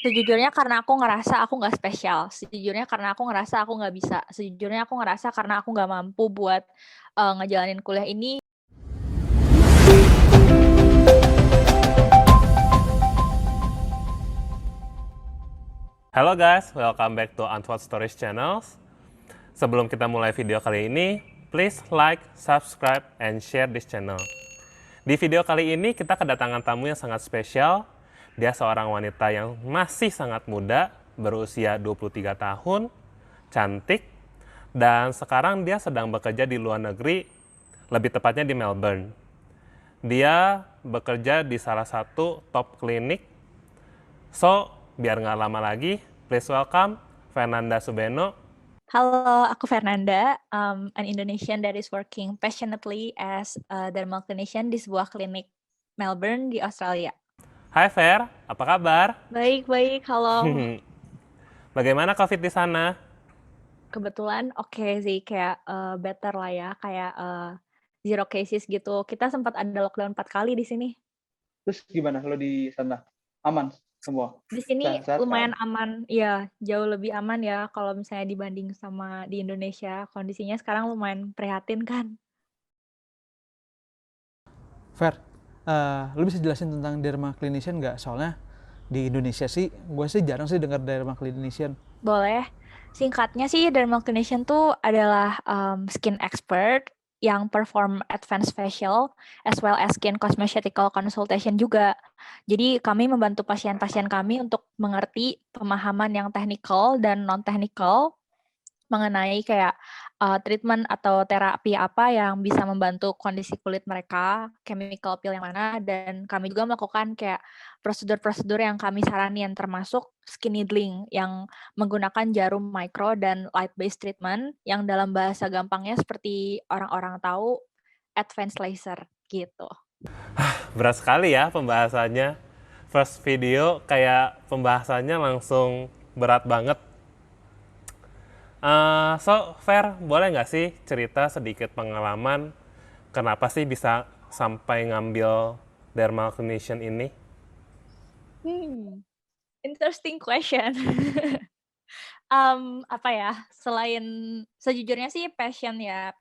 Sejujurnya karena aku ngerasa aku nggak spesial. Sejujurnya karena aku ngerasa aku nggak bisa. Sejujurnya aku ngerasa karena aku nggak mampu buat ngejalanin kuliah ini. Halo guys, welcome back to Untold Stories channel. Sebelum kita mulai video kali ini, please like, subscribe, and share this channel. Di video kali ini kita kedatangan tamu yang sangat spesial. Dia seorang wanita yang masih sangat muda, berusia 23 tahun, cantik, dan sekarang dia sedang bekerja di luar negeri, lebih tepatnya di Melbourne. Dia bekerja di salah satu top klinik. So, biar nggak lama lagi, please welcome Fernanda Subeno. Halo, aku Fernanda, an Indonesian that is working passionately as a dermal clinician di sebuah klinik Melbourne di Australia. Hai Fer, apa kabar? Baik, halo. Bagaimana COVID di sana? Kebetulan oke sih, kayak better lah ya, kayak zero cases gitu. Kita sempat ada lockdown 4 kali di sini. Terus gimana lo di sana? Aman semua? Di sini Sehat-sehat lumayan kan? aman, iya jauh lebih aman ya kalau misalnya dibanding sama di Indonesia. Kondisinya sekarang lumayan prihatin kan. Fer, lu bisa jelasin tentang derma clinician nggak? Soalnya di Indonesia sih, gue sih jarang sih dengar derma clinician. Boleh. Singkatnya sih, dermal clinician tuh adalah skin expert yang perform advanced facial as well as skin cosmeceutical consultation juga. Jadi kami membantu pasien-pasien kami untuk mengerti pemahaman yang technical dan non-technical mengenai kayak treatment atau terapi apa yang bisa membantu kondisi kulit mereka, chemical peel yang mana, dan kami juga melakukan kayak prosedur-prosedur yang kami saranin, termasuk skin needling yang menggunakan jarum micro dan light-based treatment yang dalam bahasa gampangnya seperti orang-orang tahu advanced laser gitu. Berat sekali ya pembahasannya. First video kayak pembahasannya langsung berat banget. So, Fer, boleh nggak sih cerita sedikit pengalaman kenapa sih bisa sampai ngambil dermal clinician ini? Interesting question. Apa ya, selain sejujurnya sih passion ya,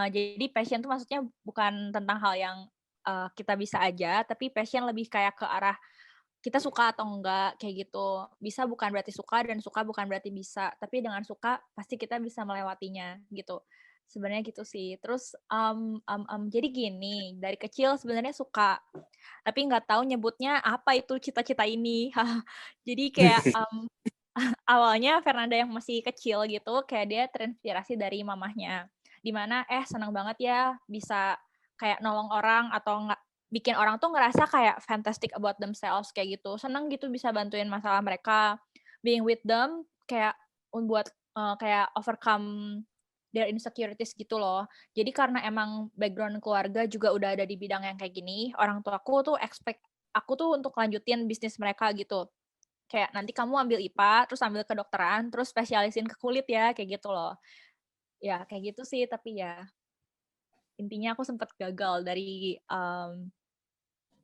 jadi passion tuh maksudnya bukan tentang hal yang, kita bisa aja, tapi passion lebih kayak ke arah kita suka atau enggak, kayak gitu. Bisa bukan berarti suka dan suka bukan berarti bisa, tapi dengan suka pasti kita bisa melewatinya, gitu. Sebenarnya gitu sih. Terus, jadi gini, dari kecil sebenarnya suka, tapi nggak tahu nyebutnya apa itu cita-cita ini. Jadi kayak, awalnya Fernanda yang masih kecil gitu, kayak dia terinspirasi dari mamahnya. Di mana, seneng banget ya bisa kayak nolong orang atau nggak bikin orang tuh ngerasa kayak fantastic about themselves kayak gitu. Seneng gitu bisa bantuin masalah mereka, being with them kayak buat kayak overcome their insecurities gitu loh. Jadi karena emang background keluarga juga udah ada di bidang yang kayak gini, orang tuaku tuh expect aku tuh untuk lanjutin bisnis mereka gitu. Kayak nanti kamu ambil IPA, terus ambil kedokteran, terus spesialisin ke kulit ya, kayak gitu loh. Ya kayak gitu sih, tapi ya intinya aku sempat gagal dari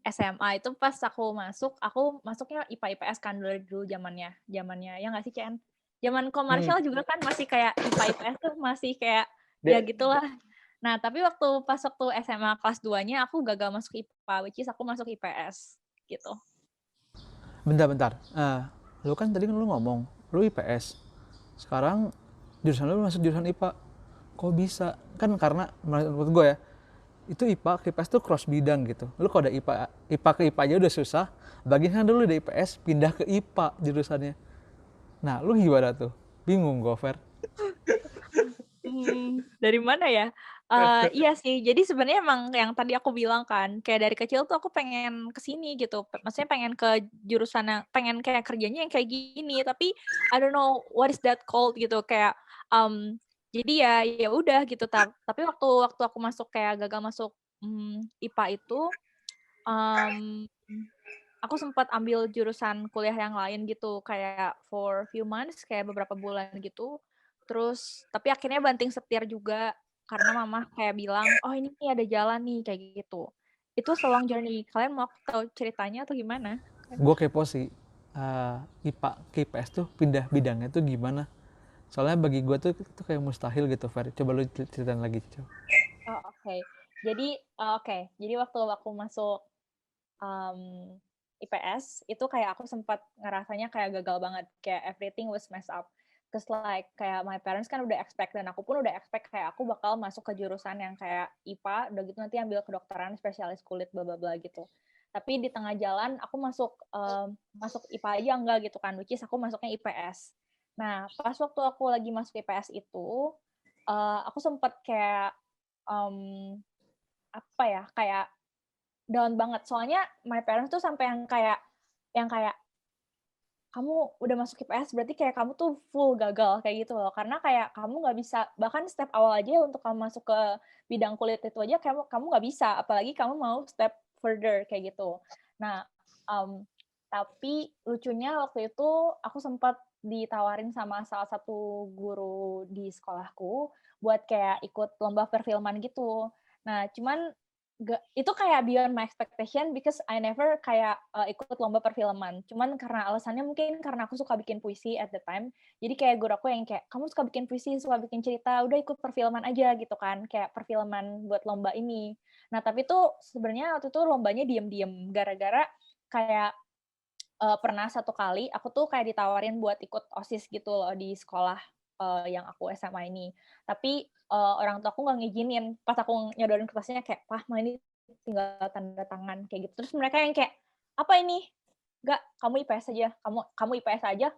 SMA itu pas aku masuknya IPA IPS kan dulu zamannya ya nggak sih Cen? Zaman komersial juga kan masih kayak IPA IPS tuh masih kayak ya Dia, gitulah. Nah tapi waktu SMA kelas 2-nya aku gagal masuk IPA, which is aku masuk IPS gitu. Bentar-bentar, lu kan tadi kan lu ngomong, lu IPS. Sekarang jurusan lu masuk jurusan IPA. Kok bisa? Kan karena menurut gue ya, itu IPA ke IPS tuh cross bidang gitu. Lu kalau ada IPA ke IPA aja udah susah, bagian dulu dari IPS pindah ke IPA jurusannya. Nah, lu gimana tuh? Bingung gue, Fer. Dari mana ya? Iya sih, jadi sebenarnya emang yang tadi aku bilang kan, kayak dari kecil tuh aku pengen ke sini gitu, maksudnya pengen ke jurusan yang pengen kayak kerjanya yang kayak gini, tapi I don't know what is that called gitu, kayak, jadi ya udah gitu, tapi waktu waktu aku masuk kayak gagal masuk, IPA itu, mmm, aku sempat ambil jurusan kuliah yang lain gitu, kayak for few months, kayak beberapa bulan gitu. Terus tapi akhirnya banting setir juga, karena mama kayak bilang, "Oh ini nih ada jalan nih," kayak gitu. Itu a long journey. Kalian mau tahu ceritanya atau gimana? Gue kepo sih. IPA ke IPS tuh pindah bidangnya tuh gimana? Soalnya bagi gue tuh itu kayak mustahil gitu, Fer. Coba lu ceritain lagi, coba. Oh, oke. Jadi waktu aku masuk um, IPS itu kayak aku sempat ngerasanya kayak gagal banget, kayak everything was messed up. Cause like kayak my parents kan udah expect dan aku pun udah expect kayak aku bakal masuk ke jurusan yang kayak IPA, udah gitu nanti ambil kedokteran spesialis kulit bla bla bla gitu. Tapi di tengah jalan aku masuk IPA aja enggak gitu kan, which is aku masuknya IPS. Nah, pas waktu aku lagi masuk IPS itu, aku sempat kayak um, apa ya, kayak down banget. Soalnya my parents tuh sampai yang kayak kamu udah masuk IPS berarti kayak kamu tuh full gagal kayak gitu loh. Karena kayak kamu nggak bisa, bahkan step awal aja untuk kamu masuk ke bidang kulit itu aja kamu nggak bisa, apalagi kamu mau step further kayak gitu. Nah, um, tapi lucunya waktu itu aku sempat ditawarin sama salah satu guru di sekolahku buat kayak ikut lomba perfilman gitu. Nah, cuman itu kayak beyond my expectation because I never kayak ikut lomba perfilman. Cuman karena alasannya mungkin karena aku suka bikin puisi at the time. Jadi kayak guru aku yang kayak, kamu suka bikin puisi, suka bikin cerita, udah ikut perfilman aja gitu kan. Kayak perfilman buat lomba ini. Nah tapi tuh sebenarnya waktu itu lombanya diem-diem. Gara-gara kayak pernah satu kali aku tuh kayak ditawarin buat ikut OSIS gitu loh di sekolah yang aku SMA ini. Tapi orang tua aku nggak ngizinin. Pas aku nyodorin kertasnya kayak, "Pah, mah ini tinggal tanda tangan," kayak gitu. Terus mereka yang kayak, "Apa ini?" "Enggak, kamu IPS aja. Kamu IPS aja."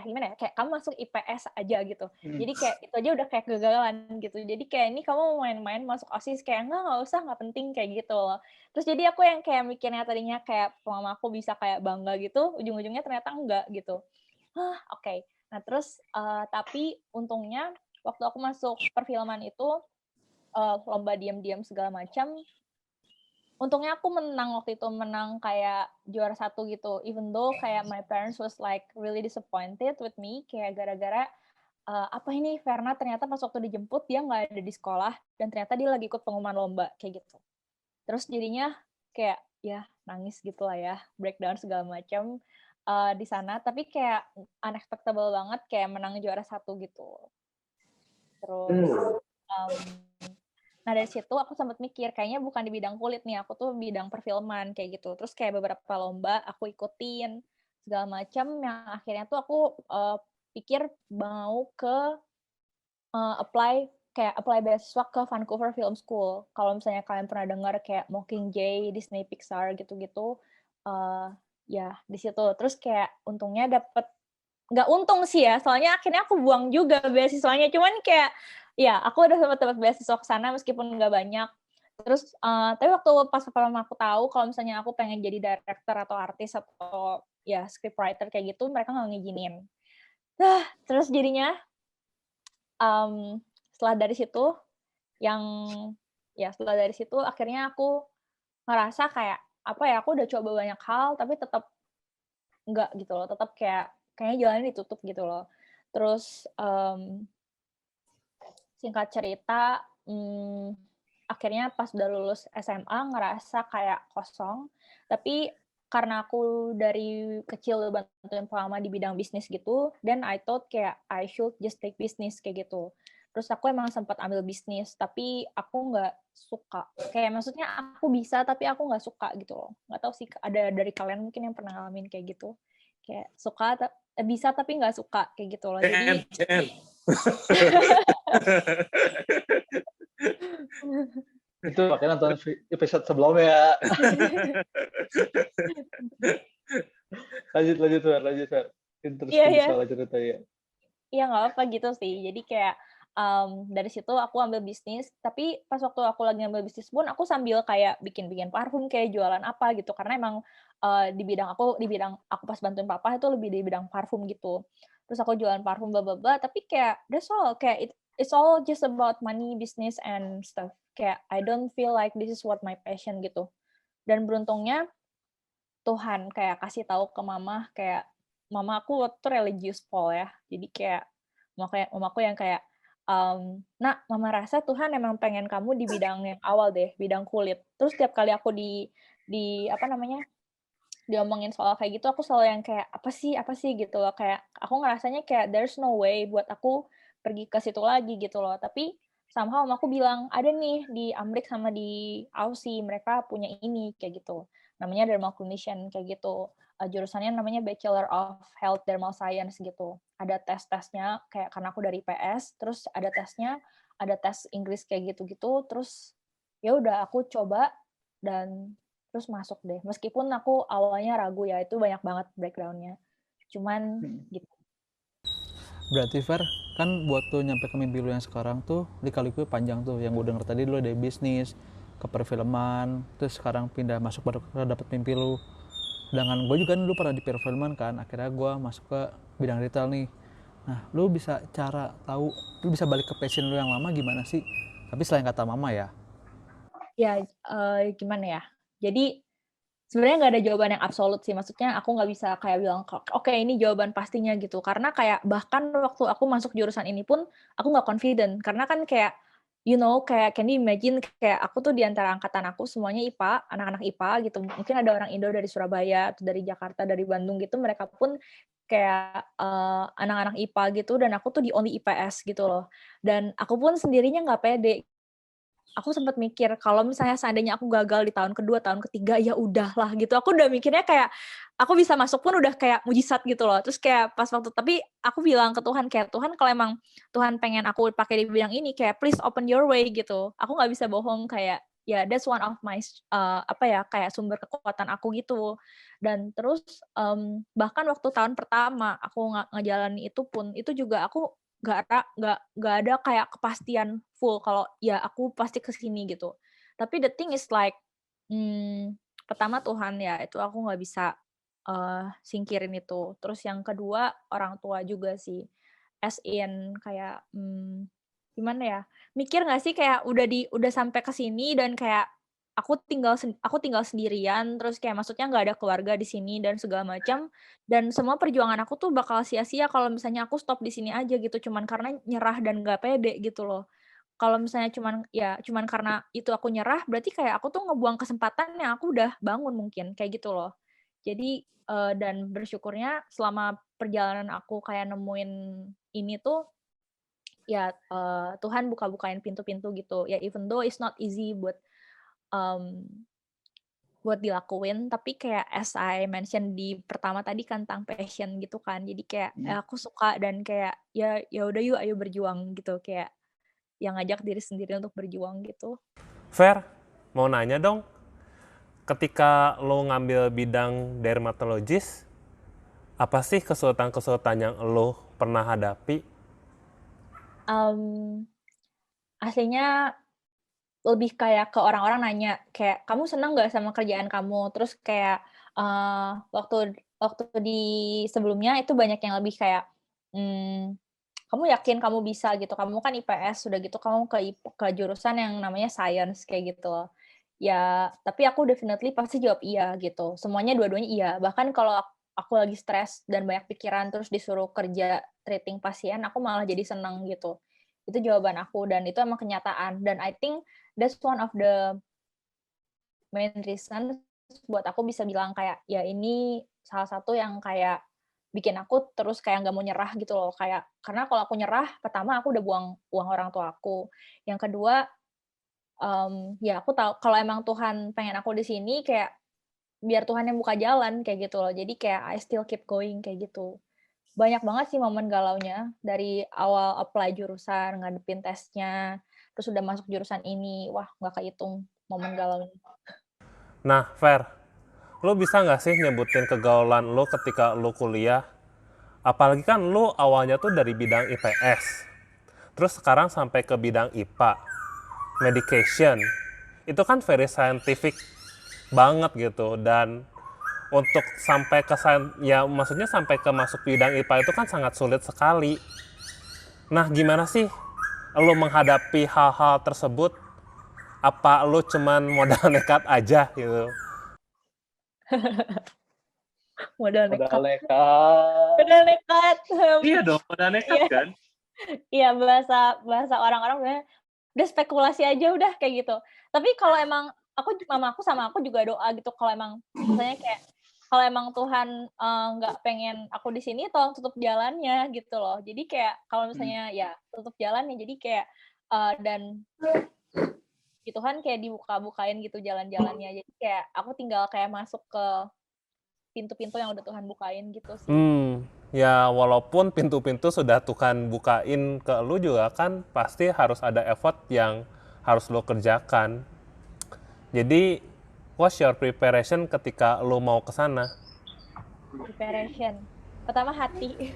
Gimana ya? Kayak kamu masuk IPS aja gitu. Jadi kayak itu aja udah kayak kegagalan gitu. Jadi kayak ini kamu mau main-main masuk OSIS kayak nggak usah, nggak penting kayak gitu loh. Terus jadi aku yang kayak mikirnya tadinya kayak mama aku bisa kayak bangga gitu, ujung-ujungnya ternyata enggak gitu. Oke. Nah, terus tapi untungnya waktu aku masuk perfilman itu lomba diam-diam segala macam, untungnya aku menang waktu itu, menang kayak juara 1 gitu. Even though kayak my parents was like really disappointed with me, kayak gara-gara apa ini Verna ternyata pas waktu dijemput dia nggak ada di sekolah dan ternyata dia lagi ikut pengumuman lomba kayak gitu. Terus jadinya kayak ya nangis gitu lah ya, breakdown segala macam di sana. Tapi kayak unexpectable banget kayak menang juara 1 gitu. Terus nah dari situ aku sempat mikir kayaknya bukan di bidang kulit nih, aku tuh bidang perfilman kayak gitu. Terus kayak beberapa lomba aku ikutin segala macam yang akhirnya tuh aku pikir mau ke apply beasiswa ke Vancouver Film School. Kalau misalnya kalian pernah dengar kayak Mockingjay, Disney Pixar gitu-gitu, ya di situ. Terus kayak untungnya dapet, nggak untung sih ya, soalnya akhirnya aku buang juga beasiswanya. Cuman kayak, ya aku udah sempat dapat beasiswa ke sana meskipun nggak banyak. Terus, tapi waktu pas pertama aku tahu kalau misalnya aku pengen jadi director atau artis atau ya scriptwriter kayak gitu, mereka nggak ngizinin. Terus jadinya setelah dari situ setelah dari situ akhirnya aku ngerasa kayak apa ya, aku udah coba banyak hal tapi tetap enggak gitu loh, tetap kayaknya jalannya ditutup gitu loh. Terus singkat cerita akhirnya pas udah lulus SMA ngerasa kayak kosong, tapi karena aku dari kecil bantuin mama di bidang bisnis gitu, then I thought kayak I should just take business kayak gitu. Terus aku emang sempat ambil bisnis, tapi aku nggak suka. Kayak maksudnya aku bisa, tapi aku nggak suka gitu loh. Nggak tahu sih ada dari kalian mungkin yang pernah ngalamin kayak gitu. Kayak bisa tapi nggak suka kayak gitu loh. Jadi Itu makanya nonton episode sebelumnya. lanjut Fer. Interesting soal cerita ya. Iya nggak apa gitu sih. Jadi kayak dari situ aku ambil bisnis. Tapi pas waktu aku lagi ambil bisnis pun aku sambil kayak bikin parfum, kayak jualan apa gitu. Karena emang di bidang aku pas bantuin papa itu lebih di bidang parfum gitu. Terus aku jualan parfum bla bla bla. Tapi kayak that's all. Kayak it's all just about money, business and stuff. Kayak I don't feel like this is what my passion gitu. Dan beruntungnya Tuhan kayak kasih tahu ke mama, kayak mama aku waktu itu religius Paul ya. Jadi kayak mamaku yang kayak "Nak, mama rasa Tuhan emang pengen kamu di bidang yang awal deh, bidang kulit." Terus tiap kali aku di apa namanya? diomongin soal kayak gitu, aku selalu yang kayak, apa sih gitu loh. Kayak aku ngerasanya kayak there's no way buat aku pergi ke situ lagi gitu loh. Tapi somehow aku bilang, ada nih di Amrik sama di Aussie, mereka punya ini, kayak gitu. Namanya Dermal Clinician, kayak gitu. Jurusannya namanya Bachelor of Health Dermal Science gitu. Ada tes-tesnya, kayak karena aku dari PS, terus ada tesnya, ada tes Inggris kayak gitu-gitu, terus ya udah aku coba dan terus masuk deh. Meskipun aku awalnya ragu ya, itu banyak banget background-nya. Cuman Hmm. gitu. Berarti Fer, kan buat tuh nyampe ke mimpi lu yang sekarang tuh lika-liku panjang tuh. Yang gue denger tadi lu dari bisnis ke perfilman, terus sekarang pindah masuk baru dapet mimpi lu. Sedangkan gue juga kan dulu pernah di perfilman kan, akhirnya gue masuk ke bidang retail nih. Nah, lu bisa lu bisa balik ke passion lu yang lama gimana sih? Tapi selain kata mama ya. Ya, gimana ya? Jadi sebenarnya nggak ada jawaban yang absolut sih. Maksudnya aku nggak bisa kayak bilang, oke ini jawaban pastinya gitu. Karena kayak bahkan waktu aku masuk jurusan ini pun aku nggak confident. Karena kan kayak, kayak can you imagine kayak aku tuh di antara angkatan aku semuanya IPA, anak-anak IPA gitu. Mungkin ada orang Indo dari Surabaya atau dari Jakarta, dari Bandung gitu. Mereka pun kayak anak-anak IPA gitu. Dan aku tuh di only IPS gitu loh. Dan aku pun sendirinya nggak pede. Aku sempat mikir kalau misalnya seandainya aku gagal di tahun kedua, tahun ketiga, ya udahlah gitu. Aku udah mikirnya kayak aku bisa masuk pun udah kayak mujizat gitu loh. Terus kayak pas waktu tapi aku bilang ke Tuhan kayak, "Tuhan kalau emang Tuhan pengen aku pakai di bidang ini kayak please open your way," gitu. Aku nggak bisa bohong kayak ya that's one of my kayak sumber kekuatan aku gitu. Dan terus bahkan waktu tahun pertama aku ngejalanin itu pun itu juga aku nggak ada kayak kepastian full kalau ya aku pasti ke sini gitu. Tapi the thing is like, pertama Tuhan ya, itu aku nggak bisa, singkirin itu. Terus yang kedua orang tua juga sih, as in kayak, gimana ya, mikir nggak sih kayak udah sampai ke sini dan kayak aku tinggal sendirian, terus kayak maksudnya nggak ada keluarga di sini dan segala macam, dan semua perjuangan aku tuh bakal sia-sia kalau misalnya aku stop di sini aja gitu, cuman karena nyerah dan nggak pede gitu loh. Kalau misalnya cuman karena itu aku nyerah, berarti kayak aku tuh ngebuang kesempatan yang aku udah bangun mungkin, kayak gitu loh. Jadi, dan bersyukurnya selama perjalanan aku kayak nemuin ini tuh, ya, Tuhan buka-bukain pintu-pintu gitu. Ya even though it's not easy mmm, buat dilakuin, tapi kayak as I mention di pertama tadi kan tentang passion gitu kan. Jadi kayak, Hmm. aku suka dan kayak, ya udah yuk ayo berjuang gitu, kayak yang ngajak diri sendiri untuk berjuang gitu. Fer, mau nanya dong, ketika lo ngambil bidang dermatologis, apa sih kesulitan-kesulitan yang lo pernah hadapi? Mmm, Aslinya lebih kayak ke orang-orang nanya, kayak, "Kamu senang nggak sama kerjaan kamu?" Terus kayak, waktu waktu di sebelumnya itu banyak yang lebih kayak, mmm, "Kamu yakin kamu bisa?" Gitu, "Kamu kan IPS, udah gitu kamu ke jurusan yang namanya science," kayak gitu loh. Ya, tapi aku definitely pasti jawab iya gitu, semuanya dua-duanya iya. Bahkan kalau aku lagi stres dan banyak pikiran terus disuruh kerja treating pasien, aku malah jadi senang gitu. Itu jawaban aku dan itu emang kenyataan dan I think that's one of the main reason buat aku bisa bilang kayak, ya ini salah satu yang kayak bikin aku terus kayak nggak mau nyerah gitu loh. Kayak karena kalau aku nyerah, pertama aku udah buang uang orang tua aku. Yang kedua, ya aku tahu kalau emang Tuhan pengen aku di sini kayak biar Tuhan yang buka jalan kayak gitu loh. Jadi kayak I still keep going kayak gitu. Banyak banget sih momen galaunya dari awal apply jurusan, ngadepin tesnya, terus udah masuk jurusan ini, wah nggak kehitung momen galaunya. Nah, Fer, lo bisa nggak sih nyebutin kegaulan lo ketika lo kuliah? Apalagi kan lo awalnya tuh dari bidang IPS, terus sekarang sampai ke bidang IPA, medication. Itu kan very scientific banget gitu, dan untuk sampai ke ya maksudnya sampai ke masuk bidang IPA itu kan sangat sulit sekali. Nah, gimana sih lo menghadapi hal-hal tersebut? Apa lo cuman modal nekat aja gitu? Modal Modal nekat. nekat. Modal nekat. Iya dong, modal nekat Iya, kan? iya bahasa bahasa orang-orang bilangnya, "Udah spekulasi aja udah," kayak gitu. Tapi kalau emang mama aku sama aku juga doa gitu kalau emang misalnya kayak kalau emang Tuhan nggak pengen aku di sini, tolong tutup jalannya gitu loh. Jadi kayak kalau misalnya ya tutup jalannya, jadi kayak dan Tuhan kayak dibuka-bukain gitu jalan-jalannya. Jadi kayak aku tinggal kayak masuk ke pintu-pintu yang udah Tuhan bukain gitu sih. Ya walaupun pintu-pintu sudah Tuhan bukain ke lu juga kan pasti harus ada effort yang harus lo kerjakan. Jadi, what's your preparation ketika lo mau ke sana? Preparation. Pertama hati.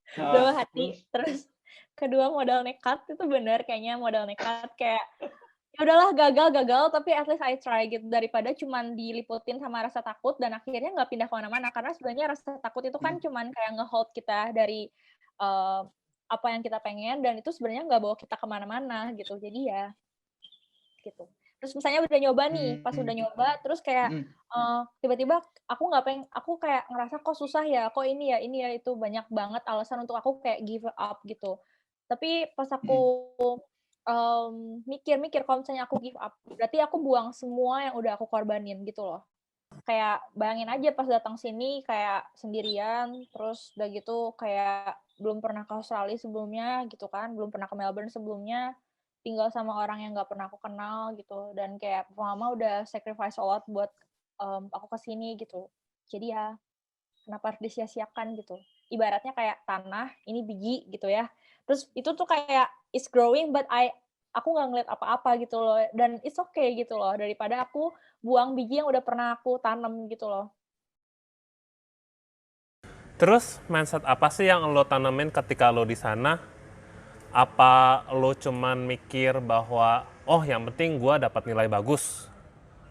Pertama hati, terus kedua modal nekat. Itu bener kayaknya modal nekat, kayak ya udahlah gagal tapi at least I try gitu, daripada cuman diliputin sama rasa takut dan akhirnya nggak pindah kemana-mana. Karena sebenarnya rasa takut itu kan cuman kayak nge-hold kita dari apa yang kita pengen, dan itu sebenarnya nggak bawa kita kemana-mana gitu. Jadi ya gitu. Terus misalnya udah nyoba nih, pas udah nyoba terus kayak tiba-tiba aku kayak ngerasa kok susah ya, kok ini ya itu, banyak banget alasan untuk aku kayak give up gitu. Tapi pas aku mikir-mikir kalau misalnya aku give up, berarti aku buang semua yang udah aku korbanin gitu loh. Kayak bayangin aja pas datang sini kayak sendirian, terus udah gitu kayak belum pernah ke Australia sebelumnya gitu kan, belum pernah ke Melbourne sebelumnya, tinggal sama orang yang nggak pernah aku kenal gitu, dan kayak mama udah sacrifice a lot buat aku kesini gitu. Jadi ya kenapa harus disia-siakan gitu. Ibaratnya kayak tanah, ini biji gitu ya. Terus itu tuh kayak it's growing but aku nggak ngeliat apa-apa gitu loh, dan it's okay gitu loh, daripada aku buang biji yang udah pernah aku tanam gitu loh. Terus mindset apa sih yang lo tanemin ketika lo di sana? Apa lo cuman mikir bahwa oh yang penting gue dapat nilai bagus,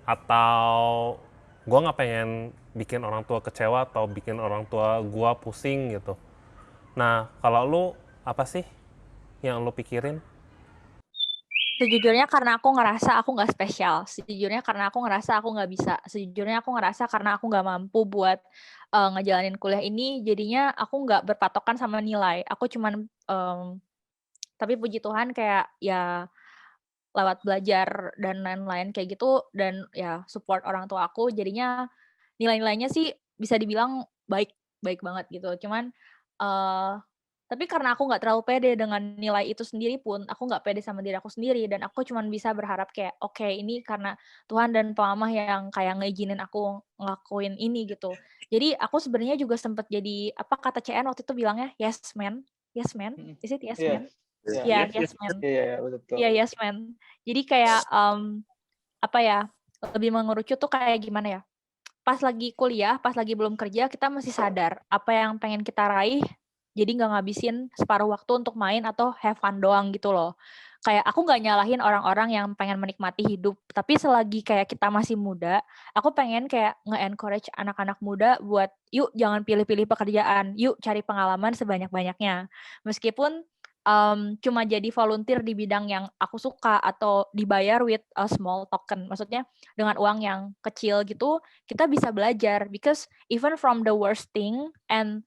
atau gue nggak pengen bikin orang tua kecewa atau bikin orang tua gue pusing gitu? Nah kalau lo apa sih yang lo pikirin? Sejujurnya karena aku ngerasa aku nggak spesial. Sejujurnya karena aku ngerasa aku nggak bisa. Sejujurnya aku ngerasa karena aku nggak mampu buat ngejalanin kuliah ini, jadinya aku nggak berpatokan sama nilai. Aku cuman tapi puji Tuhan kayak ya lewat belajar dan lain-lain kayak gitu, dan ya support orang tua aku, jadinya nilai-nilainya sih bisa dibilang baik baik banget gitu. Cuman tapi karena aku nggak terlalu pede dengan nilai itu sendiri pun, aku nggak pede sama diri aku sendiri, dan aku cuman bisa berharap kayak, oke, ini karena Tuhan dan Papa Mama yang kayak ngeizinin aku ngelakuin ini gitu. Jadi aku sebenarnya juga sempet jadi, apa kata CN waktu itu bilangnya, yes man. Yes man? Is it yes Iya. man? Iya. Iya, Yes, yes, yes man. Iya, betul. Iya, yes man. Jadi kayak apa ya, lebih mengerucut tuh kayak gimana ya? Pas lagi kuliah, pas lagi belum kerja, kita masih sadar apa yang pengen kita raih, jadi nggak ngabisin separuh waktu untuk main atau have fun doang gitu loh. Kayak aku nggak nyalahin orang-orang yang pengen menikmati hidup, tapi selagi kayak kita masih muda, aku pengen kayak nge-encourage anak-anak muda buat, yuk jangan pilih-pilih pekerjaan, yuk cari pengalaman sebanyak-banyaknya. Meskipun cuma jadi volunteer di bidang yang aku suka atau dibayar with a small token, maksudnya dengan uang yang kecil gitu, kita bisa belajar, because even from the worst thing and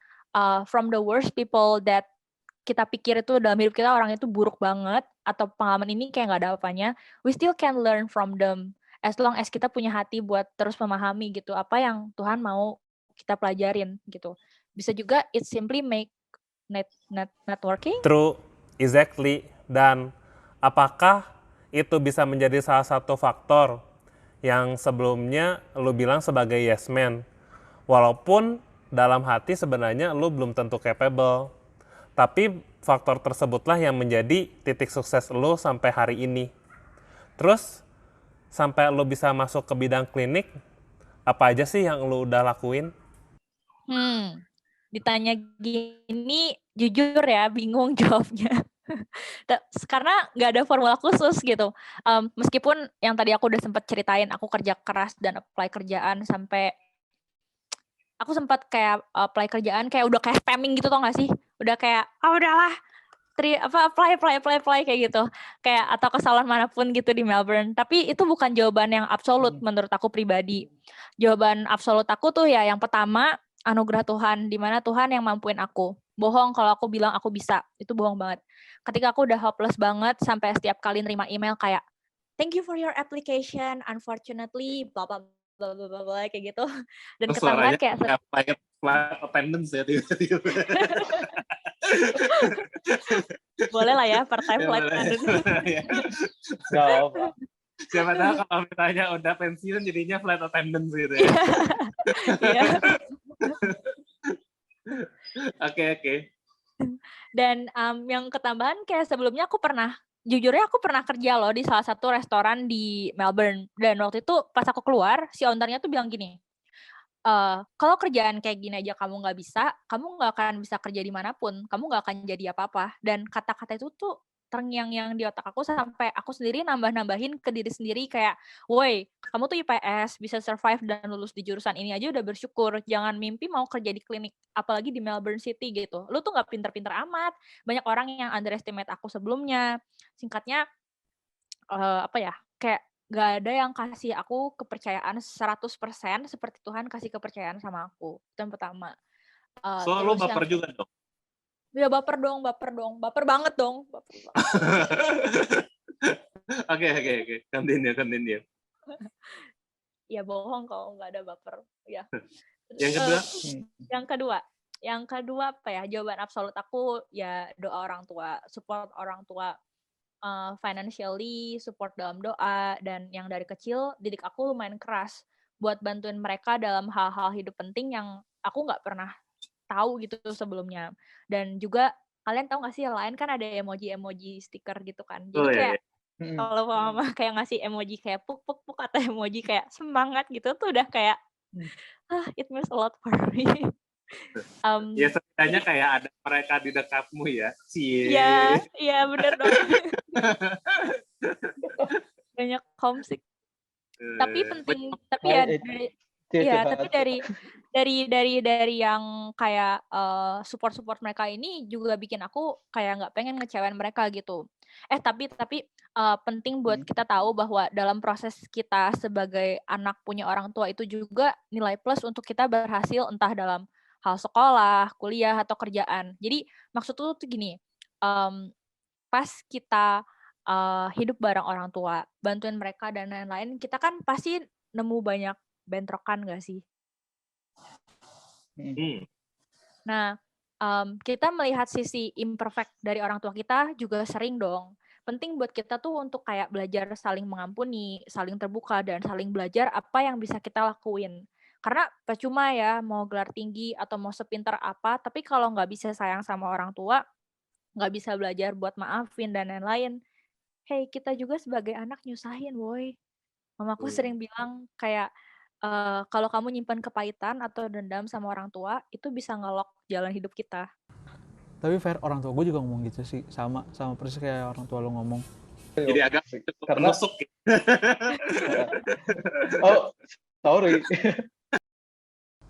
from the worst people that kita pikir itu dalam hidup kita orang itu buruk banget atau pengalaman ini kayak nggak ada apanya, we still can learn from them as long as kita punya hati buat terus memahami gitu apa yang Tuhan mau kita pelajarin gitu. Bisa juga it simply make networking. True, exactly. Dan apakah itu bisa menjadi salah satu faktor yang sebelumnya lu bilang sebagai yes man? Walaupun dalam hati sebenarnya lu belum tentu capable. Tapi faktor tersebutlah yang menjadi titik sukses lu sampai hari ini. Terus, sampai lu bisa masuk ke bidang klinik, apa aja sih yang lu udah lakuin? Ditanya gini, jujur ya, bingung jawabnya. Karena nggak ada formula khusus gitu. Meskipun yang tadi aku udah sempat ceritain, aku kerja keras dan apply kerjaan sampai aku sempat kayak apply kerjaan kayak udah kayak spamming gitu, tau gak sih? Udah kayak, udahlah, apply kayak gitu. Kayak atau kesalahan manapun gitu di Melbourne. Tapi itu bukan jawaban yang absolut menurut aku pribadi. Jawaban absolut aku tuh ya yang pertama, anugerah Tuhan, di mana Tuhan yang mampuin aku. Bohong kalau aku bilang aku bisa, itu bohong banget. Ketika aku udah hopeless banget, sampai setiap kali nerima email kayak, thank you for your application, unfortunately, blah blah bla bla bla bla kayak gitu. Dan Terus ketambahan suaranya kayak kayak flight attendants ya tiba-tiba. boleh lah ya part-time Ya, flight boleh. attendant. Ya. Nggak apa. Siapa tahu kalau misalnya udah pensiun jadinya flight attendants gitu ya. Iya. Oke. Dan yang ketambahan kayak sebelumnya jujurnya aku pernah kerja loh di salah satu restoran di Melbourne. Dan waktu itu pas aku keluar, si ownernya tuh bilang gini, kalau kerjaan kayak gini aja kamu nggak bisa, kamu nggak akan bisa kerja dimanapun, kamu nggak akan jadi apa-apa. Dan kata-kata itu tuh terngiang-ngiang di otak aku sampai aku sendiri nambah-nambahin ke diri sendiri kayak, woi, kamu tuh IPS, bisa survive dan lulus di jurusan ini aja udah bersyukur. Jangan mimpi mau kerja di klinik, apalagi di Melbourne City gitu. Lu tuh nggak pinter-pinter amat. Banyak orang yang underestimate aku sebelumnya. Singkatnya, apa ya, kayak gak ada yang kasih aku kepercayaan 100% seperti Tuhan kasih kepercayaan sama aku. Itu yang pertama. So lo Terus yang baper juga dong. ya baper dong. Baper banget dong. Oke. Continue. Ya bohong kalau nggak ada baper. Ya. Yang kedua, Yang kedua apa ya? Jawaban absolut aku ya doa orang tua, support orang tua financially, support dalam doa, dan yang dari kecil didik aku lumayan keras buat bantuin mereka dalam hal-hal hidup penting yang aku nggak pernah tahu gitu sebelumnya. Dan juga kalian tahu nggak sih yang lain kan ada emoji stiker gitu kan. Jadi kayak kalau mama kayak ngasih emoji kayak puk puk puk atau emoji kayak semangat gitu tuh udah kayak it means a lot for me. ya setidaknya kayak ada mereka di dekatmu ya. Iya bener dong. Banyak homesick. Tapi penting, tapi ya dari yang kayak support mereka ini juga bikin aku kayak nggak pengen ngecewain mereka gitu. Tapi penting buat kita tahu bahwa dalam proses kita sebagai anak punya orang tua itu juga nilai plus untuk kita berhasil entah dalam hal sekolah, kuliah atau kerjaan. Jadi maksud tuh gini, pas kita hidup bareng orang tua, bantuin mereka dan lain-lain, kita kan pasti nemu banyak bentrokan gak sih? Nah, kita melihat sisi imperfect dari orang tua kita juga sering dong. Penting buat kita tuh untuk kayak belajar saling mengampuni, saling terbuka, dan saling belajar apa yang bisa kita lakuin. Karena percuma ya mau gelar tinggi atau mau sepintar apa, tapi kalau nggak bisa sayang sama orang tua, nggak bisa belajar buat maafin dan lain-lain. Hey, kita juga sebagai anak nyusahin, woy. Mamaku sering bilang kayak, kalau kamu nyimpan kepahitan atau dendam sama orang tua, itu bisa ngelok jalan hidup kita. Tapi fair, orang tua gue juga ngomong gitu sih, sama persis kayak orang tua lo ngomong. Jadi agak menusuk. Oh, sorry.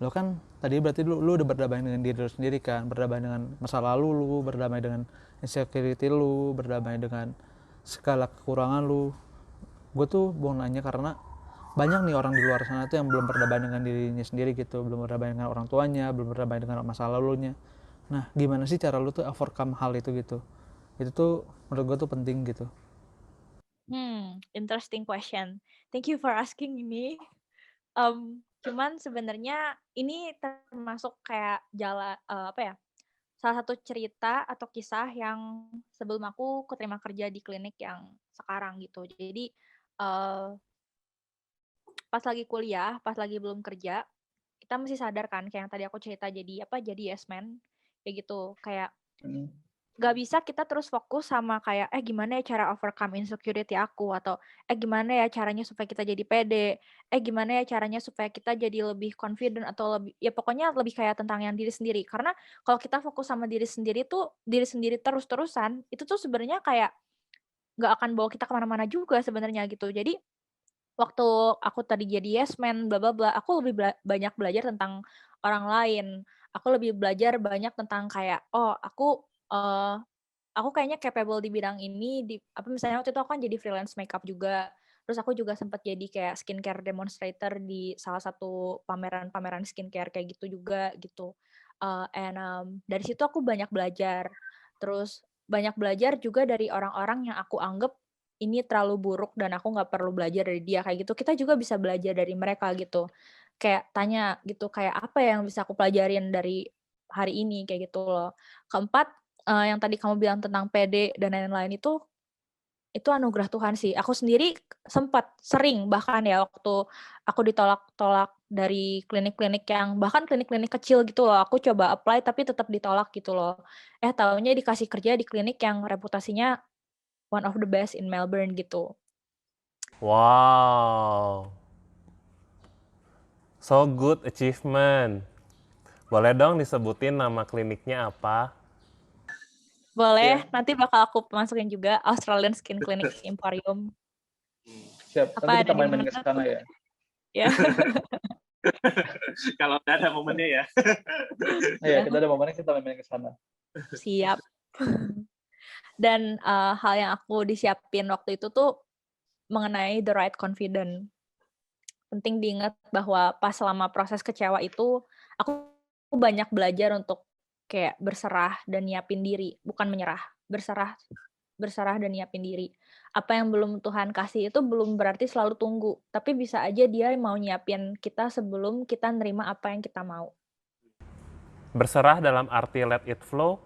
Lo kan tadi berarti lu udah berdamai dengan diri lu sendiri kan, berdamai dengan masa lalu lu, berdamai dengan insecurity lu, berdamai dengan segala kekurangan lu. Gue tuh mau nanya karena banyak nih orang di luar sana tuh yang belum berdamai dengan dirinya sendiri gitu, belum berdamai dengan orang tuanya, belum berdamai dengan masa lalunya. Nah, gimana sih cara lu tuh overcome hal itu gitu? Itu tuh menurut gue tuh penting gitu. Interesting question. Thank you for asking me. Cuman sebenarnya ini termasuk kayak salah satu cerita atau kisah yang sebelum aku keterima kerja di klinik yang sekarang gitu. Jadi pas lagi kuliah, pas lagi belum kerja, kita mesti sadar kan kayak yang tadi aku cerita jadi yes man kayak gitu, kayak gak bisa kita terus fokus sama kayak gimana ya cara overcome insecurity aku, atau gimana ya caranya supaya kita jadi pede, gimana ya caranya supaya kita jadi lebih confident, atau lebih ya pokoknya lebih kayak tentang yang diri sendiri. Karena kalau kita fokus sama diri sendiri terus-terusan, itu tuh sebenarnya kayak gak akan bawa kita kemana-mana juga sebenarnya gitu. Jadi waktu aku tadi jadi yes man bla bla bla, aku lebih banyak belajar tentang orang lain. Aku lebih belajar banyak tentang kayak aku kayaknya capable di bidang ini, misalnya waktu itu aku kan jadi freelance makeup juga. Terus aku juga sempat jadi kayak skincare demonstrator di salah satu pameran skincare kayak gitu juga gitu. Dari situ aku banyak belajar. Terus banyak belajar juga dari orang-orang yang aku anggap ini terlalu buruk dan aku nggak perlu belajar dari dia kayak gitu. Kita juga bisa belajar dari mereka gitu. Kayak tanya gitu, kayak apa yang bisa aku pelajarin dari hari ini kayak gitu loh. Keempat, yang tadi kamu bilang tentang pede dan lain-lain itu anugerah Tuhan sih. Aku sendiri sempat sering bahkan ya waktu aku ditolak-tolak dari klinik-klinik yang bahkan klinik-klinik kecil gitu loh. Aku coba apply tapi tetap ditolak gitu loh. Taunya dikasih kerja di klinik yang reputasinya one of the best in Melbourne gitu. Wow, so good achievement. Boleh dong disebutin nama kliniknya apa? Boleh, Iya, nanti bakal aku masukin juga Australian Skin Clinic Emporium. siap. Nanti Apa ada kita di main-main ke mana sana tuh? ya. Ya. Kalau udah ada momennya ya. Iya, Ya, kita ada momennya kita main-main ke sana. siap. Dan hal yang aku disiapin waktu itu tuh mengenai the right confidence. Penting diingat bahwa pas selama proses kecewa itu, aku banyak belajar untuk kayak berserah dan nyiapin diri, bukan menyerah, berserah berserah dan nyiapin diri. Apa yang belum Tuhan kasih itu belum berarti selalu tunggu, tapi bisa aja Dia mau nyiapin kita sebelum kita nerima apa yang kita mau. Berserah dalam arti let it flow.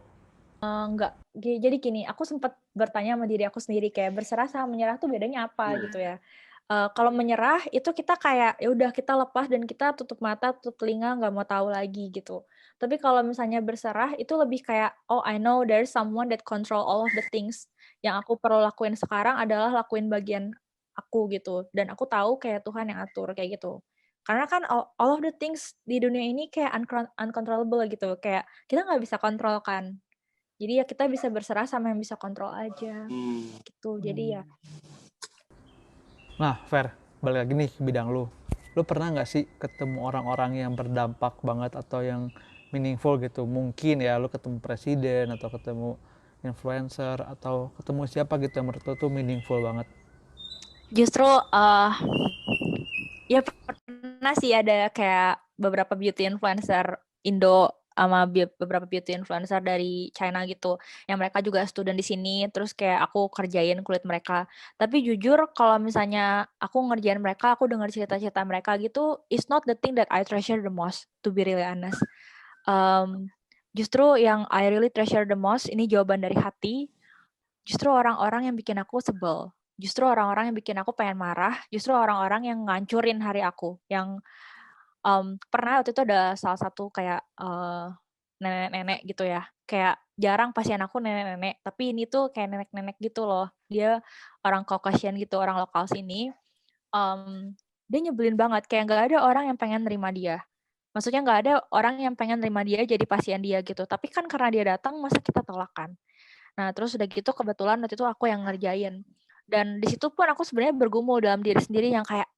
Enggak, jadi gini, aku sempat bertanya sama diri aku sendiri kayak berserah sama menyerah tuh bedanya apa gitu ya. Kalau menyerah itu kita kayak ya udah kita lepas dan kita tutup mata, tutup telinga, nggak mau tahu lagi gitu. Tapi kalau misalnya berserah itu lebih kayak, "Oh, I know there's someone that control all of the things. Yang aku perlu lakuin sekarang adalah lakuin bagian aku," gitu. Dan aku tahu kayak Tuhan yang atur kayak gitu. Karena kan all of the things di dunia ini kayak uncontrollable gitu, kayak kita nggak bisa kontrol kan. Jadi ya kita bisa berserah sama yang bisa kontrol aja, gitu. Jadi ya Nah, Fer, balik lagi nih ke bidang lu. Lu pernah nggak sih ketemu orang-orang yang berdampak banget atau yang meaningful gitu? Mungkin ya lu ketemu presiden atau ketemu influencer atau ketemu siapa gitu yang menurut lu tuh meaningful banget. justru, ya pernah sih ada kayak beberapa beauty influencer Indo sama beberapa beauty influencer dari China gitu, yang mereka juga student di sini, terus kayak aku kerjain kulit mereka. Tapi jujur kalau misalnya aku ngerjain mereka, aku dengar cerita-cerita mereka gitu, it's not the thing that I treasure the most, to be really honest. Justru yang I really treasure the most, ini jawaban dari hati, justru orang-orang yang bikin aku sebel. Justru orang-orang yang bikin aku pengen marah, justru orang-orang yang ngancurin hari aku. Yang pernah waktu itu ada salah satu kayak nenek-nenek gitu ya. Kayak jarang pasien aku nenek-nenek, tapi ini tuh kayak nenek-nenek gitu loh. Dia orang Caucasian gitu, orang lokal sini. Dia nyebelin banget, kayak nggak ada orang yang pengen nerima dia. Maksudnya nggak ada orang yang pengen nerima dia jadi pasien dia gitu. Tapi kan karena dia datang, masa kita tolak kan? Nah, terus udah gitu kebetulan waktu itu aku yang ngerjain. Dan di situ pun aku sebenarnya bergumul dalam diri sendiri yang kayak,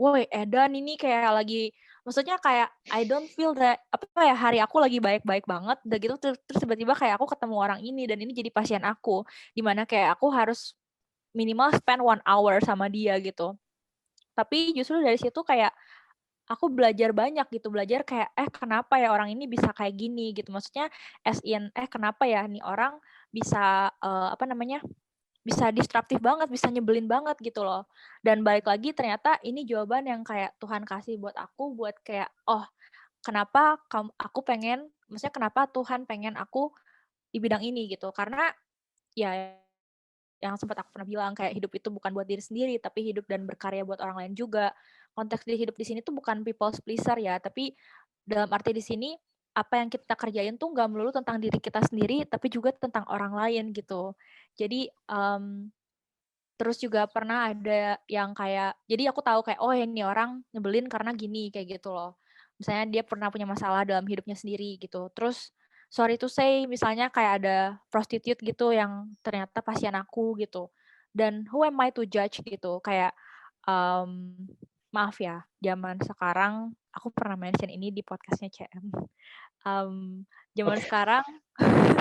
woi Edan ini kayak lagi, maksudnya kayak I don't feel that, apa ya, hari aku lagi baik-baik banget, udah gitu terus tiba-tiba kayak aku ketemu orang ini dan ini jadi pasien aku, dimana kayak aku harus minimal spend 1 hour sama dia gitu. Tapi justru dari situ kayak aku belajar banyak gitu, belajar kayak, kenapa ya orang ini bisa kayak gini gitu, maksudnya as in, kenapa ya nih orang bisa, apa namanya, bisa disruptif banget, bisa nyebelin banget gitu loh. Dan balik lagi ternyata ini jawaban yang kayak Tuhan kasih buat aku, buat kayak, oh kenapa aku pengen, maksudnya kenapa Tuhan pengen aku di bidang ini gitu. Karena ya yang sempat aku pernah bilang kayak hidup itu bukan buat diri sendiri, tapi hidup dan berkarya buat orang lain juga. Konteks di hidup di sini tuh bukan people's pleaser ya, tapi dalam arti di sini apa yang kita kerjain tuh nggak melulu tentang diri kita sendiri, tapi juga tentang orang lain gitu. Jadi terus juga pernah ada yang kayak, jadi aku tahu kayak, oh ini orang nyebelin karena gini, kayak gitu loh. Misalnya dia pernah punya masalah dalam hidupnya sendiri gitu. Terus, sorry to say, misalnya kayak ada prostitute gitu yang ternyata pasien aku gitu. Dan who am I to judge gitu. Kayak, maaf ya, zaman sekarang, aku pernah mention ini di podcastnya CM. Zaman Oke. sekarang,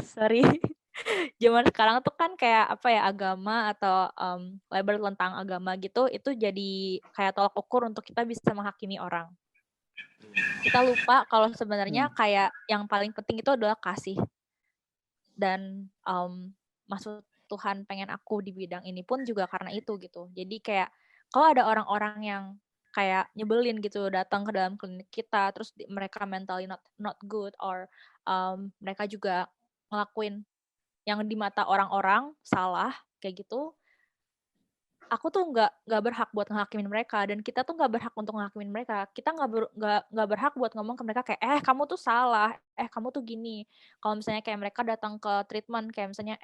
sorry, zaman sekarang tuh kan kayak apa ya, agama atau label tentang agama gitu, itu jadi kayak tolak ukur untuk kita bisa menghakimi orang. Kita lupa kalau sebenarnya Hmm. kayak yang paling penting itu adalah kasih. Dan maksud Tuhan pengen aku di bidang ini pun juga karena itu gitu. Jadi kayak kalau ada orang-orang yang kayak nyebelin gitu datang ke dalam klinik kita, terus mereka mentally not good, or mereka juga ngelakuin yang di mata orang-orang salah kayak gitu, aku tuh nggak berhak buat ngehakimin mereka, dan kita tuh nggak berhak untuk ngehakimin mereka. Kita nggak berhak buat ngomong ke mereka kayak kamu tuh salah, kamu tuh gini. Kalau misalnya kayak mereka datang ke treatment kayak misalnya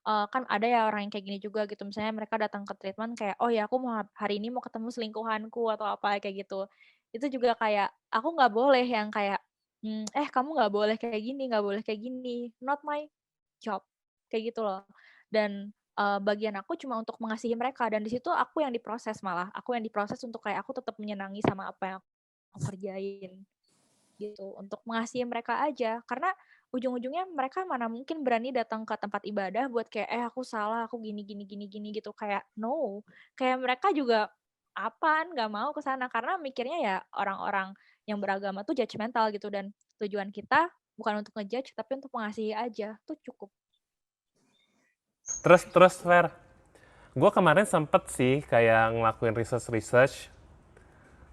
kan ada ya orang yang kayak gini juga gitu. Misalnya mereka datang ke treatment kayak, oh ya aku mau hari ini mau ketemu selingkuhanku atau apa kayak gitu. Itu juga kayak aku nggak boleh yang kayak kamu nggak boleh kayak gini, nggak boleh kayak gini. Not my job kayak gitu loh. Dan bagian aku cuma untuk mengasihi mereka, dan di situ aku yang diproses, malah aku yang diproses untuk kayak aku tetap menyenangi sama apa yang aku kerjain gitu, untuk mengasihi mereka aja, karena ujung-ujungnya mereka mana mungkin berani datang ke tempat ibadah buat kayak aku salah, aku gini gini gini gini gitu, kayak no, kayak mereka juga apaan nggak mau ke sana, karena mikirnya ya orang-orang yang beragama tuh judgmental gitu, dan tujuan kita bukan untuk ngejudge tapi untuk mengasihi aja, tuh cukup. Terus Fer, gue kemarin sempet sih kayak ngelakuin research.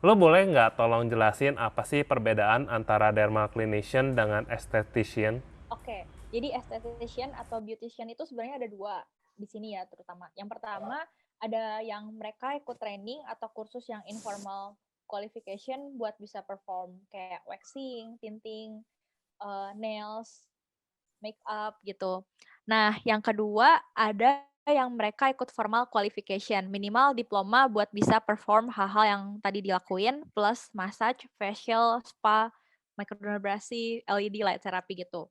Lo boleh nggak tolong jelasin apa sih perbedaan antara dermal clinician dengan esthetician? Oke, jadi esthetician atau beautician itu sebenarnya ada dua di sini ya terutama. Yang pertama ada yang mereka ikut training atau kursus yang informal qualification buat bisa perform kayak waxing, tinting, nails, make up gitu. Nah, yang kedua ada yang mereka ikut formal qualification, minimal diploma buat bisa perform hal-hal yang tadi dilakuin, plus massage, facial, spa, microdermabrasion, LED light therapy gitu.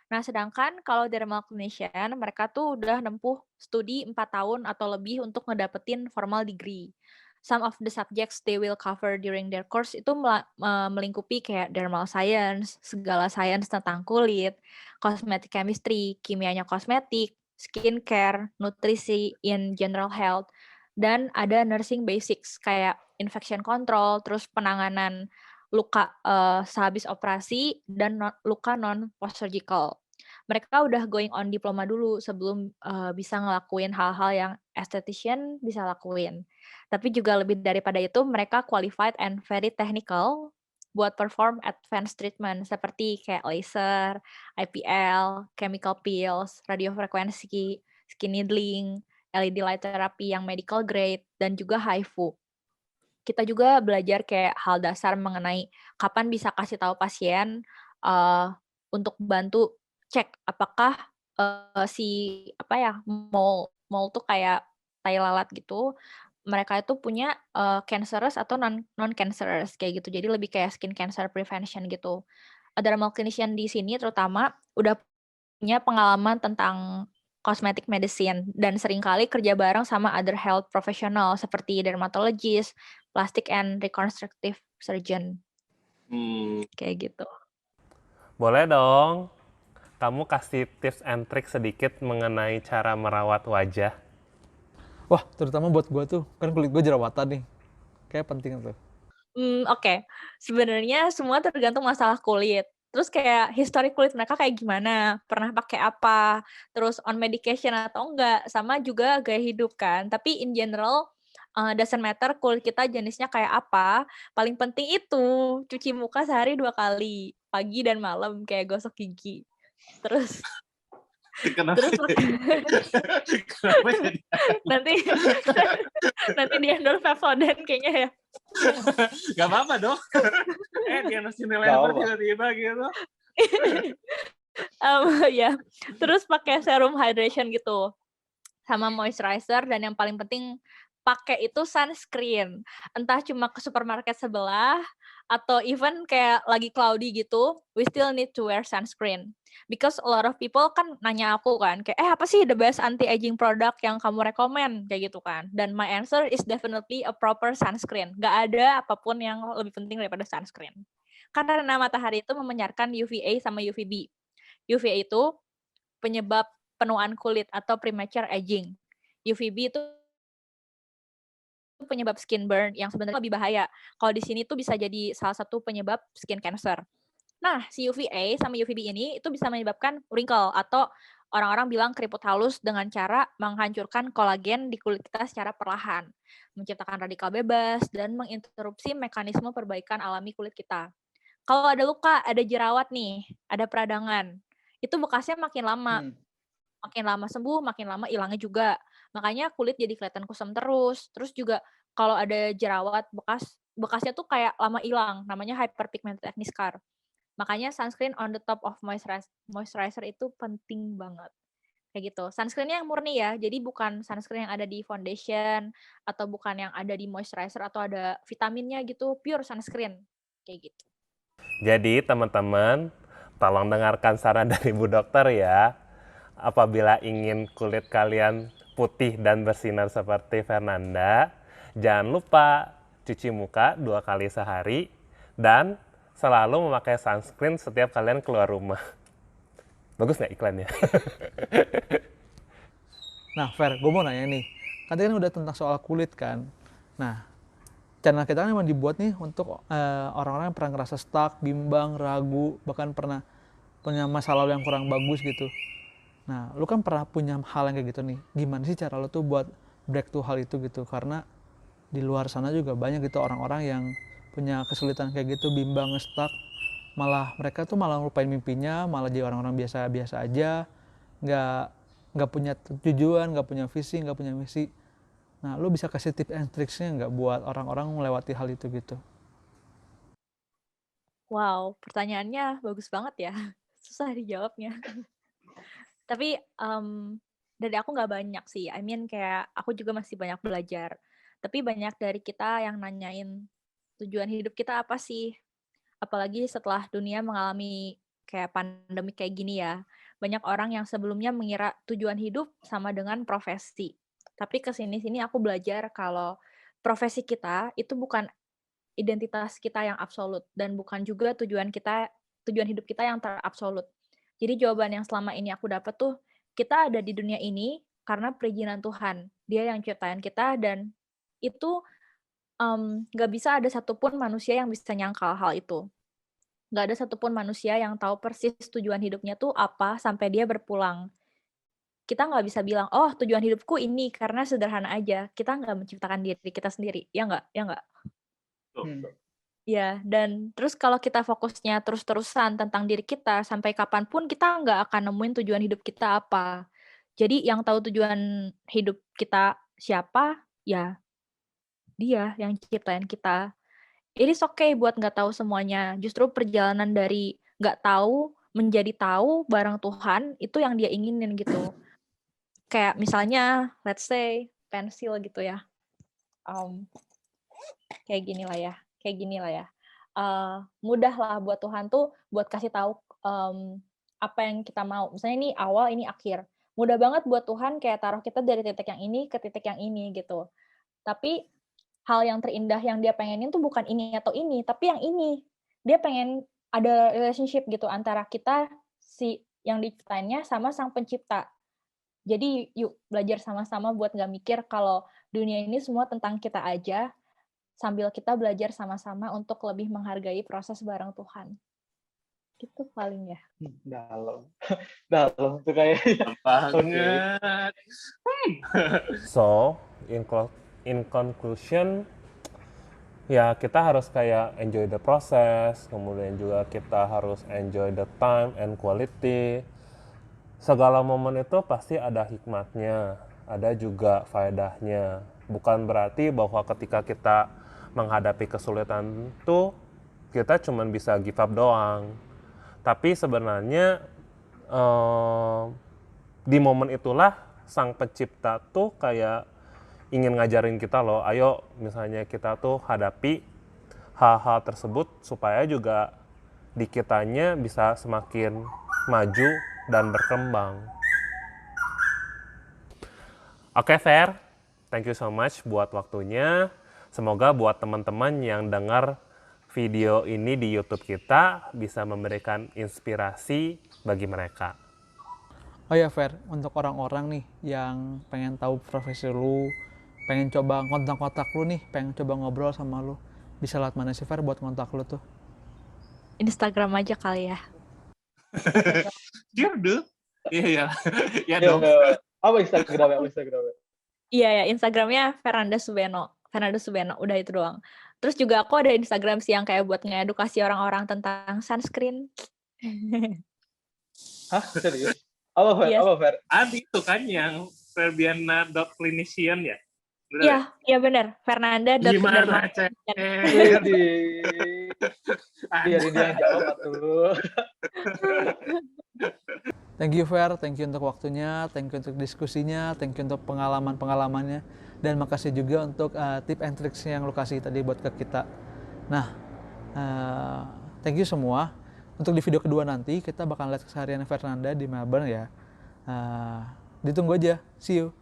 Nah, sedangkan kalau dermal clinician, mereka tuh udah nempuh studi 4 tahun atau lebih untuk ngedapetin formal degree. Some of the subjects they will cover during their course itu melingkupi kayak dermal science, segala science tentang kulit, cosmetic chemistry, kimianya kosmetik, skincare, nutrisi in general health, dan ada nursing basics kayak infection control, terus penanganan luka sehabis operasi, dan luka non post-surgical. Mereka udah going on diploma dulu sebelum bisa ngelakuin hal-hal yang esthetician bisa lakuin. Tapi juga lebih daripada itu, mereka qualified and very technical buat perform advanced treatment seperti kayak laser, IPL, chemical peels, radiofrekuensi, skin needling, LED light therapy yang medical grade, dan juga HIFU. Kita juga belajar kayak hal dasar mengenai kapan bisa kasih tahu pasien untuk bantu cek apakah si mole tuh kayak tai lalat gitu, mereka itu punya cancerous atau non cancerous kayak gitu. Jadi lebih kayak skin cancer prevention gitu. Dermal clinician di sini terutama udah punya pengalaman tentang cosmetic medicine dan seringkali kerja bareng sama other health professional seperti dermatologist, plastic and reconstructive surgeon. Kayak gitu. Boleh dong, kamu kasih tips and trick sedikit mengenai cara merawat wajah. Wah, terutama buat gue tuh, kan kulit gue jerawatan nih. Kayak penting tuh. Oke. Sebenarnya semua tergantung masalah kulit. Terus kayak history kulit mereka kayak gimana, pernah pakai apa, terus on medication atau enggak, sama juga gaya hidup kan. Tapi in general, doesn't matter kulit kita jenisnya kayak apa, paling penting itu cuci muka sehari 2 kali, pagi dan malam, kayak gosok gigi. Terus Kenapa? Kenapa jadi? nanti di-endorse Pepsodent kayaknya ya. Gak apa-apa dong. Dia nasi nilai tiba-tiba gitu. Ya. Terus pakai serum hydration gitu. Sama moisturizer, dan yang paling penting pakai itu sunscreen. Entah cuma ke supermarket sebelah atau even kayak lagi cloudy gitu, we still need to wear sunscreen. Because a lot of people kan nanya aku kan, kayak apa sih the best anti-aging product yang kamu rekomen? Kayak gitu kan. Dan my answer is definitely a proper sunscreen. Gak ada apapun yang lebih penting daripada sunscreen. Karena matahari itu memancarkan UVA sama UVB. UVA itu penyebab penuaan kulit atau premature aging. UVB itu penyebab skin burn yang sebenarnya lebih bahaya. Kalau di sini tuh bisa jadi salah satu penyebab skin cancer. Nah, si UVA sama UVB ini itu bisa menyebabkan wrinkle atau Orang-orang bilang keriput halus dengan cara menghancurkan kolagen di kulit kita secara perlahan, menciptakan radikal bebas, dan menginterupsi mekanisme perbaikan alami kulit kita. Kalau ada luka, ada jerawat nih, ada peradangan, itu bekasnya Hmm. makin lama sembuh, makin lama hilangnya juga. Makanya kulit jadi kelihatan kusam terus. Terus juga kalau ada jerawat bekasnya tuh kayak lama hilang, namanya hyperpigmented acne scar. Makanya sunscreen on the top of moisturizer itu penting banget. Kayak gitu. Sunscreen-nya yang murni ya, jadi bukan sunscreen yang ada di foundation atau bukan yang ada di moisturizer atau ada vitaminnya gitu, pure sunscreen. Kayak gitu. Jadi teman-teman, tolong dengarkan saran dari Bu Dokter ya. Apabila ingin kulit kalian putih dan bersinar seperti Fernanda, jangan lupa cuci muka 2 kali sehari dan selalu memakai sunscreen setiap kalian keluar rumah. Bagus nggak iklannya? Nah, Fer, gue mau nanya nih. Kan tadi kan udah tentang soal kulit kan. Nah, channel kita kan memang dibuat nih untuk orang-orang yang pernah ngerasa stuck, bimbang, ragu, bahkan pernah punya masa lalu yang kurang bagus gitu. Nah, lu kan pernah punya hal yang kayak gitu nih. Gimana sih cara lu tuh buat break tuh hal itu gitu? Karena di luar sana juga banyak gitu orang-orang yang punya kesulitan kayak gitu, bimbang, stuck. Malah mereka tuh malah lupain mimpinya, malah jadi orang-orang biasa-biasa aja, nggak nggak punya tujuan, nggak punya visi, nggak punya misi. Nah, lu bisa kasih tips and tricksnya nggak buat orang-orang melewati hal itu gitu? Wow, pertanyaannya bagus banget ya. Susah dijawabnya. Tapi dari aku nggak banyak sih. I mean kayak aku juga masih banyak belajar. Tapi banyak dari kita yang nanyain tujuan hidup kita apa sih? Apalagi setelah dunia mengalami kayak pandemi kayak gini ya. Banyak orang yang sebelumnya mengira tujuan hidup sama dengan profesi. Tapi kesini-sini aku belajar kalau profesi kita itu bukan identitas kita yang absolut dan bukan juga tujuan hidup kita yang terabsolut. Jadi jawaban yang selama ini aku dapat tuh, kita ada di dunia ini karena perizinan Tuhan. Dia yang ciptain kita dan itu nggak bisa ada satupun manusia yang bisa nyangkal hal itu. Nggak ada satupun manusia yang tahu persis tujuan hidupnya tuh apa sampai dia berpulang. Kita nggak bisa bilang, oh tujuan hidupku ini karena sederhana aja. Kita nggak menciptakan diri kita sendiri, ya nggak? Ya nggak? Hmm. Iya, dan terus kalau kita fokusnya terus-terusan tentang diri kita, sampai kapanpun kita nggak akan nemuin tujuan hidup kita apa. Jadi yang tahu tujuan hidup kita siapa, ya dia yang ciptain kita. It is okay buat nggak tahu semuanya. Justru perjalanan dari nggak tahu menjadi tahu bareng Tuhan, itu yang dia inginin gitu. Kayak misalnya, let's say, pensil gitu ya. Um, kayak gini lah ya. Mudah lah buat Tuhan tuh buat kasih tahu apa yang kita mau. Misalnya ini awal, ini akhir. Mudah banget buat Tuhan kayak taruh kita dari titik yang ini ke titik yang ini gitu. Tapi hal yang terindah yang dia pengenin tuh bukan ini atau ini, tapi yang ini. Dia pengen ada relationship gitu antara kita si yang diciptainnya sama sang pencipta. Jadi yuk belajar sama-sama buat nggak mikir kalau dunia ini semua tentang kita aja, sambil kita belajar sama-sama untuk lebih menghargai proses bareng Tuhan. Gitu paling ya. Dalam. Dalam tuh kayaknya. Oke. Banget. So, in conclusion, ya kita harus kayak enjoy the process, kemudian juga kita harus enjoy the time and quality. Segala momen itu pasti ada hikmatnya, ada juga faedahnya. Bukan berarti bahwa ketika kita menghadapi kesulitan itu kita cuma bisa give up doang. Tapi sebenarnya di momen itulah sang pencipta tuh kayak ingin ngajarin kita loh, ayo misalnya kita tuh hadapi hal-hal tersebut supaya juga di kitanya bisa semakin maju dan berkembang. Oke, Fer, thank you so much buat waktunya. Semoga buat teman-teman yang dengar video ini di YouTube kita bisa memberikan inspirasi bagi mereka. Oh ya, Fer, untuk orang-orang nih yang pengen tahu profesi lu, pengen coba kontak-kontak lu nih, pengen coba ngobrol sama lu, bisa lewat mana sih, Fer, buat kontak lu tuh? Instagram aja kali ya. Sure, dude. Iya, ya Ya, dong. apa Instagramnya? Apa Instagramnya? Iya ya, Instagramnya Fernanda Subeno. Fernanda Subeno, udah itu doang. Terus juga aku ada Instagram sih yang kayak buat ngedukasi orang-orang tentang sunscreen. Hah, serius? Apa Fer? Iya, Apa Fer? Ada itu kan yang Ferbiana.clinician ya? Bener iya, ya? iya benar. Fernanda.derma. Gimana, Cek? Widih. Biarin dia yang jawab atuh. Thank you Fer, thank you untuk waktunya, thank you untuk diskusinya, thank you untuk pengalaman-pengalamannya, dan makasih juga untuk tip and tricks yang lu kasih tadi buat ke kita. Nah, thank you semua. Untuk di video kedua nanti kita bakal lihat keseharian Fernanda di Melbourne ya. Ditunggu aja, see you.